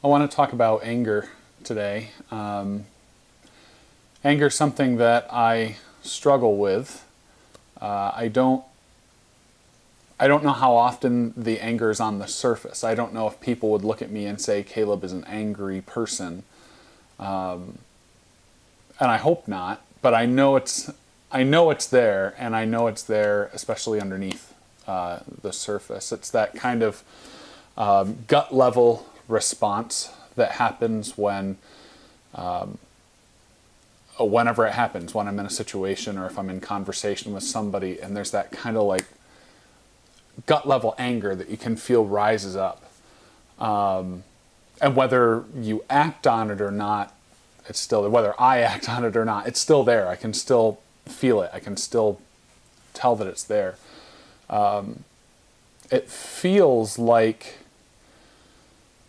I want to talk about anger today. Anger is something that I struggle with. I don't know how often the anger is on the surface. I don't know if people would look at me and say Caleb is an angry person, and I hope not. But I know it's there, and I know it's there, especially underneath the surface. It's that kind of gut level response that happens whenever it happens, when I'm in a situation or if I'm in conversation with somebody, and there's that kind of like gut level anger that you can feel rises up. And whether you act on it or not, it's still there. Whether I act on it or not, it's still there. I can still feel it. I can still tell that it's there. It feels like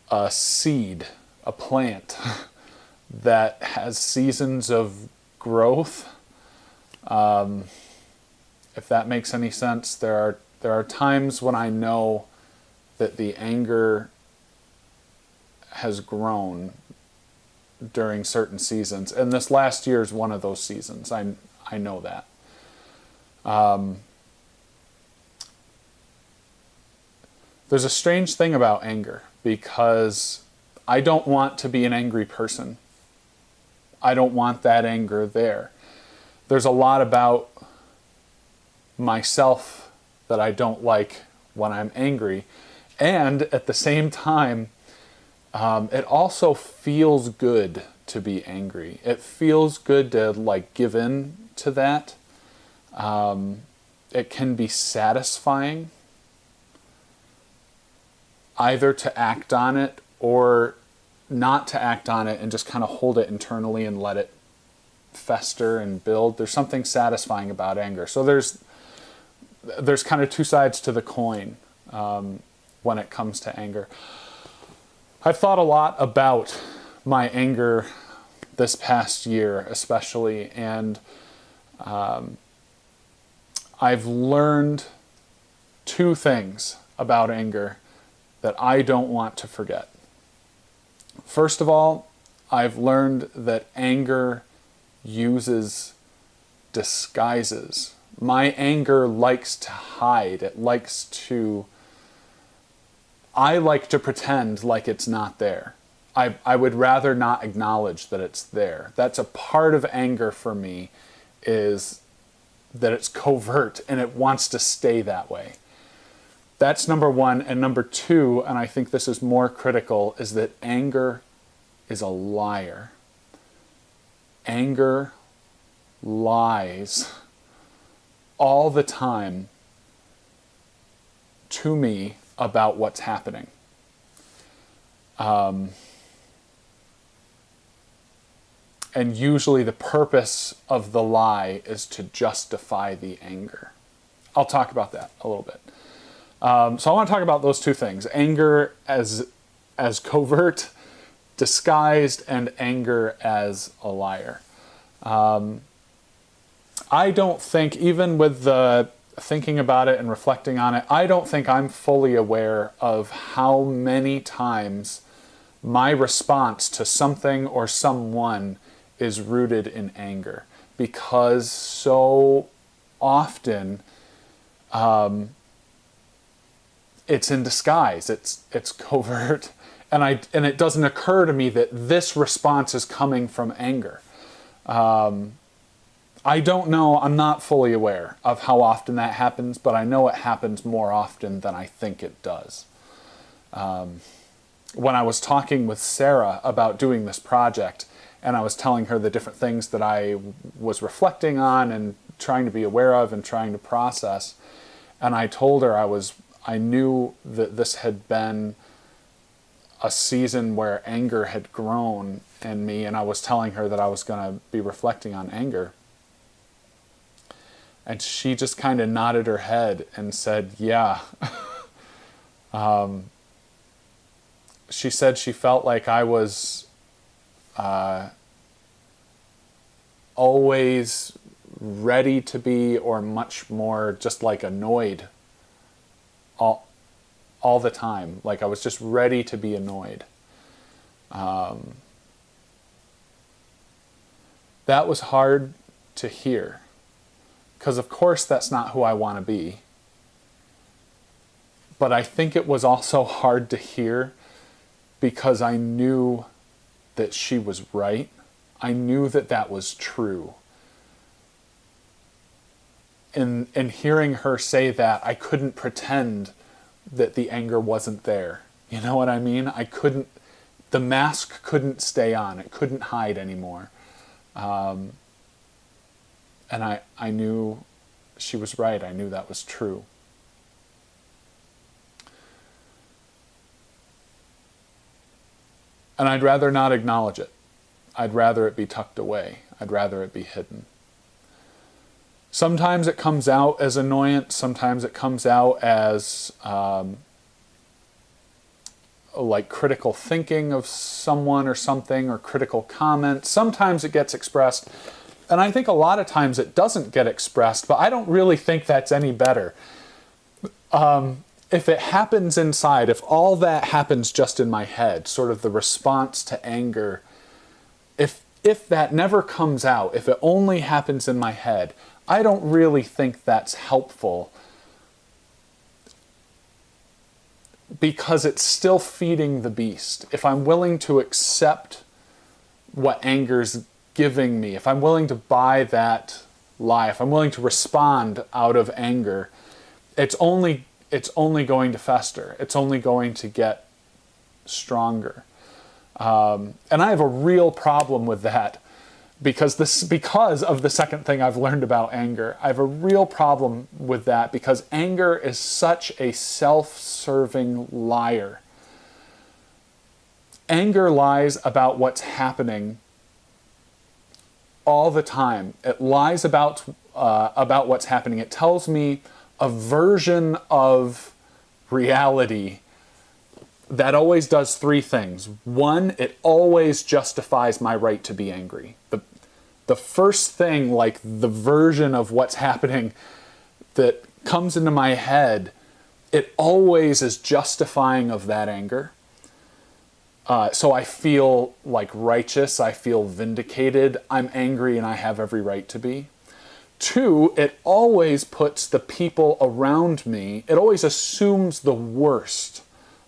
a seed, a plant that has seasons of growth. If that makes any sense, there are times when I know that the anger has grown during certain seasons, and this last year is one of those seasons. I know that. There's a strange thing about anger because I don't want to be an angry person. I don't want that anger there. There's a lot about myself that I don't like when I'm angry. And at the same time, it also feels good to be angry. It feels good to like give in to that. It can be satisfying either to act on it or not to act on it and just kind of hold it internally and let it fester and build. There's something satisfying about anger. So there's kind of two sides to the coin when it comes to anger. I've thought a lot about my anger this past year especially, and I've learned two things about anger that I don't want to forget. First of all, I've learned that anger uses disguises. My anger likes to hide. I like to pretend like it's not there. I would rather not acknowledge that it's there. That's a part of anger for me, is that it's covert and it wants to stay that way. That's number one. And number two, and I think this is more critical, is that anger is a liar. Anger lies all the time to me about what's happening. And usually the purpose of the lie is to justify the anger. I'll talk about that a little bit. So I want to talk about those two things: anger as covert, disguised, and anger as a liar. I don't think, even with the thinking about it and reflecting on it, I don't think I'm fully aware of how many times my response to something or someone is rooted in anger, because so often it's in disguise, it's covert, and it doesn't occur to me that this response is coming from anger. I don't know, I'm not fully aware of how often that happens, but I know it happens more often than I think it does. When I was talking with Sarah about doing this project, and I was telling her the different things that I was reflecting on and trying to be aware of and trying to process, and I told her I knew that this had been a season where anger had grown in me, and I was telling her that I was going to be reflecting on anger. And she just kind of nodded her head and said, yeah. She said she felt like I was always ready to be, or much more just like annoyed all the time. Like I was just ready to be annoyed. That was hard to hear, because of course that's not who I want to be. But I think it was also hard to hear because I knew that she was right. I knew that that was true. And hearing her say that, I couldn't pretend that the anger wasn't there. You know what I mean? The mask couldn't stay on. It couldn't hide anymore. And I knew she was right. I knew that was true. And I'd rather not acknowledge it. I'd rather it be tucked away. I'd rather it be hidden. Sometimes it comes out as annoyance. Sometimes it comes out as like critical thinking of someone or something, or critical comment. Sometimes it gets expressed. And I think a lot of times it doesn't get expressed, but I don't really think that's any better. If it happens inside, if all that happens just in my head, sort of the response to anger, if that never comes out, if it only happens in my head, I don't really think that's helpful, because it's still feeding the beast. If I'm willing to accept what anger's giving me, if I'm willing to buy that lie, if I'm willing to respond out of anger, it's only going to fester. It's only going to get stronger. And I have a real problem with that, because of the second thing I've learned about anger. I have a real problem with that, because anger is such a self-serving liar. Anger lies about what's happening all the time. It lies about what's happening. It tells me a version of reality that always does three things. One, it always justifies my right to be angry. The first thing, like the version of what's happening that comes into my head, it always is justifying of that anger. So I feel like righteous, I feel vindicated, I'm angry and I have every right to be. Two, it always puts the people around me, it always assumes the worst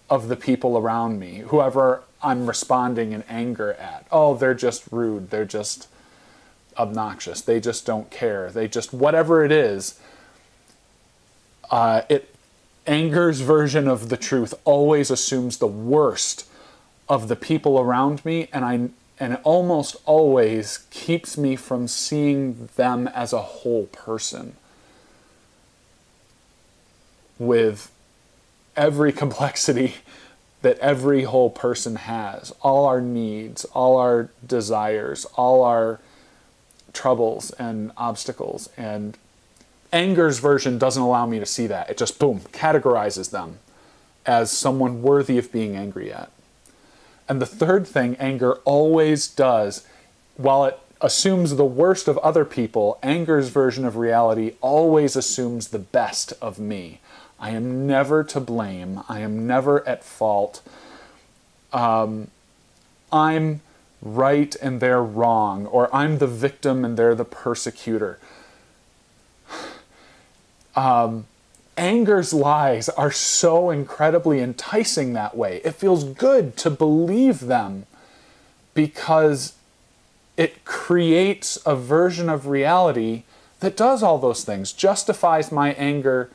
of the people around me, whoever I'm responding in anger at. Oh, they're just rude, they're just obnoxious, they just don't care, they just, whatever it is, anger's version of the truth always assumes the worst of the people around me, and it almost always keeps me from seeing them as a whole person with every complexity that every whole person has, all our needs, all our desires, all our troubles and obstacles. And anger's version doesn't allow me to see that. It just, boom, categorizes them as someone worthy of being angry at. And the third thing anger always does, while it assumes the worst of other people, anger's version of reality always assumes the best of me. I am never to blame. I am never at fault. I'm right and they're wrong, or I'm the victim and they're the persecutor. Anger's lies are so incredibly enticing that way. It feels good to believe them because it creates a version of reality that does all those things, justifies my anger,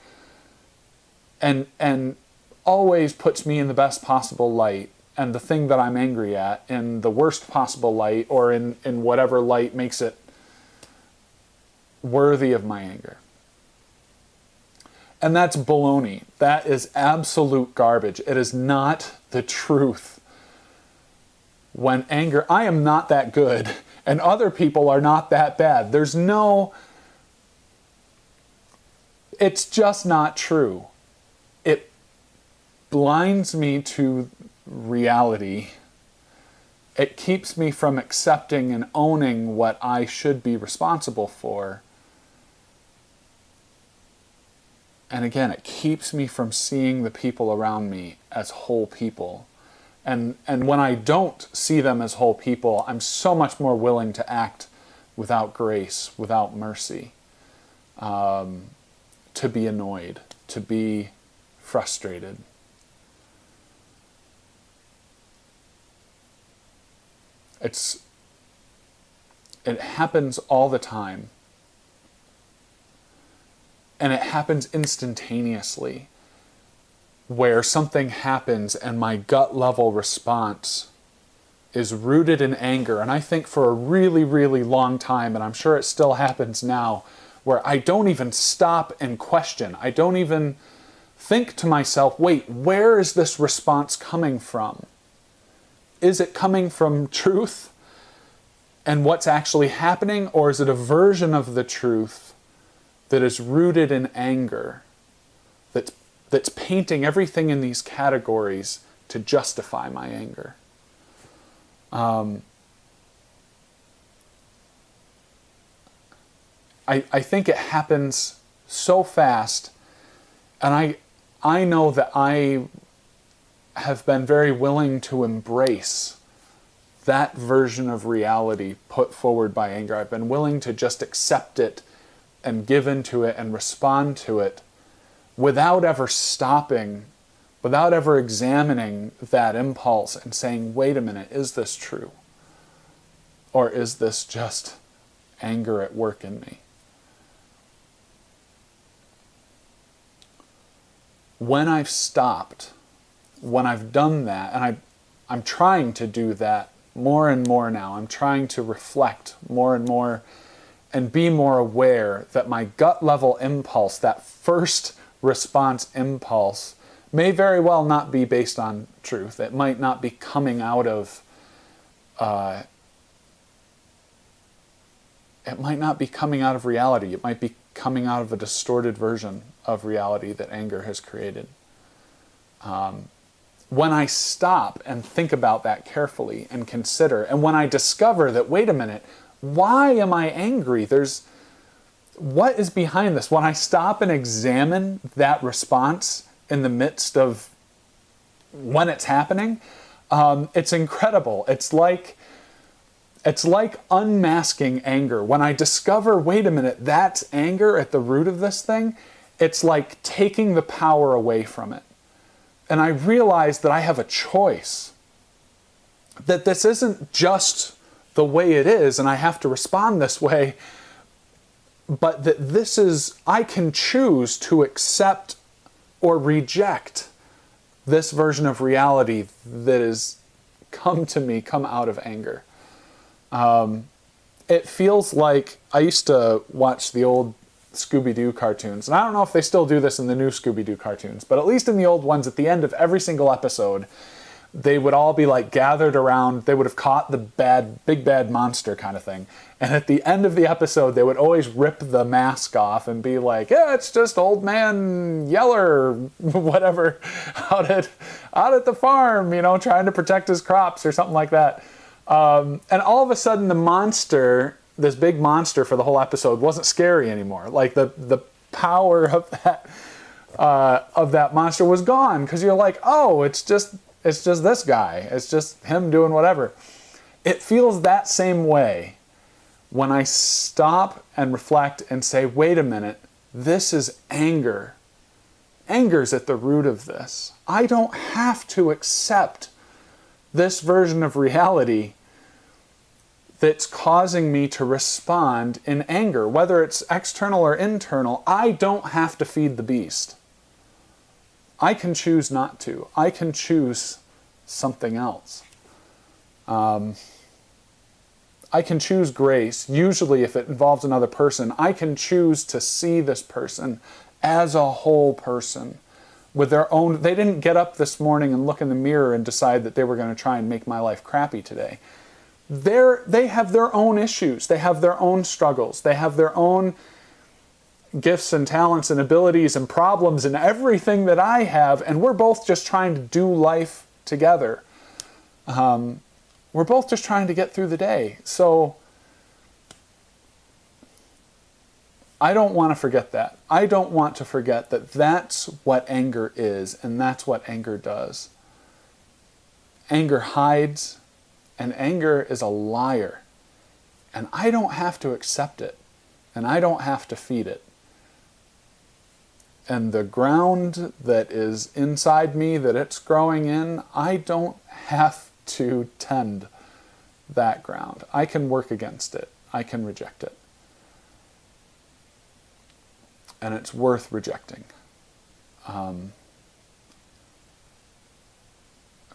and always puts me in the best possible light, and the thing that I'm angry at in the worst possible light, or in whatever light makes it worthy of my anger. And that's baloney. That is absolute garbage. It is not the truth. When anger, I am not that good, and other people are not that bad. It's just not true. It blinds me to reality. It keeps me from accepting and owning what I should be responsible for. And again, it keeps me from seeing the people around me as whole people. And when I don't see them as whole people, I'm so much more willing to act without grace, without mercy, to be annoyed, to be frustrated. It happens all the time. And it happens instantaneously, where something happens and my gut level response is rooted in anger. And I think for a really, really long time, and I'm sure it still happens now, where I don't even stop and question. I don't even think to myself, wait, where is this response coming from? Is it coming from truth and what's actually happening, or is it a version of the truth that is rooted in anger, that's painting everything in these categories to justify my anger? I think it happens so fast, and I know that I have been very willing to embrace that version of reality put forward by anger. I've been willing to just accept it and give into it and respond to it without ever stopping, without ever examining that impulse and saying, wait a minute, is this true? Or is this just anger at work in me? When I've stopped, when I've done that, and I'm trying to do that more and more now, I'm trying to reflect more and more and be more aware that my gut level impulse, that first response impulse, may very well not be based on truth. It might not be coming out of reality. It might be coming out of a distorted version of reality that anger has created. When I stop and think about that carefully and consider, and when I discover that, wait a minute, why am I angry? What is behind this? When I stop and examine that response in the midst of when it's happening, it's incredible. It's like unmasking anger. When I discover, wait a minute, that's anger at the root of this thing, it's like taking the power away from it. And I realize that I have a choice. That this isn't just the way it is and I have to respond this way, but that I can choose to accept or reject this version of reality that has come out of anger. It feels like I used to watch the old Scooby-Doo cartoons, and I don't know if they still do this in the new Scooby-Doo cartoons, but at least in the old ones, at the end of every single episode, they would all be like gathered around. They would have caught the big bad monster kind of thing, and at the end of the episode, they would always rip the mask off and be like, "Yeah, it's just Old Man Yeller, whatever, out at the farm, trying to protect his crops or something like that." And all of a sudden, the monster, this big monster for the whole episode, wasn't scary anymore. Like the power of that monster was gone, because you're like, oh, it's just this guy. It's just him doing whatever. It feels that same way when I stop and reflect and say, wait a minute, this is anger. Anger's at the root of this. I don't have to accept this version of reality that's causing me to respond in anger, whether it's external or internal. I don't have to feed the beast. I can choose not to. I can choose something else. I can choose grace. Usually, if it involves another person, I can choose to see this person as a whole person with their own. They didn't get up this morning and look in the mirror and decide that they were going to try and make my life crappy today. They have their own issues. They have their own struggles. They have their own gifts and talents and abilities and problems and everything that I have, and we're both just trying to do life together. We're both just trying to get through the day. So I don't want to forget that. I don't want to forget that that's what anger is, and that's what anger does. Anger hides, and anger is a liar. And I don't have to accept it, and I don't have to feed it. And the ground that is inside me that it's growing in, I don't have to tend that ground. I can work against it. I can reject it. And it's worth rejecting.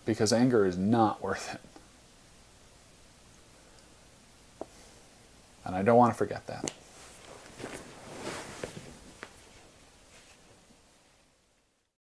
Because anger is not worth it. And I don't want to forget that.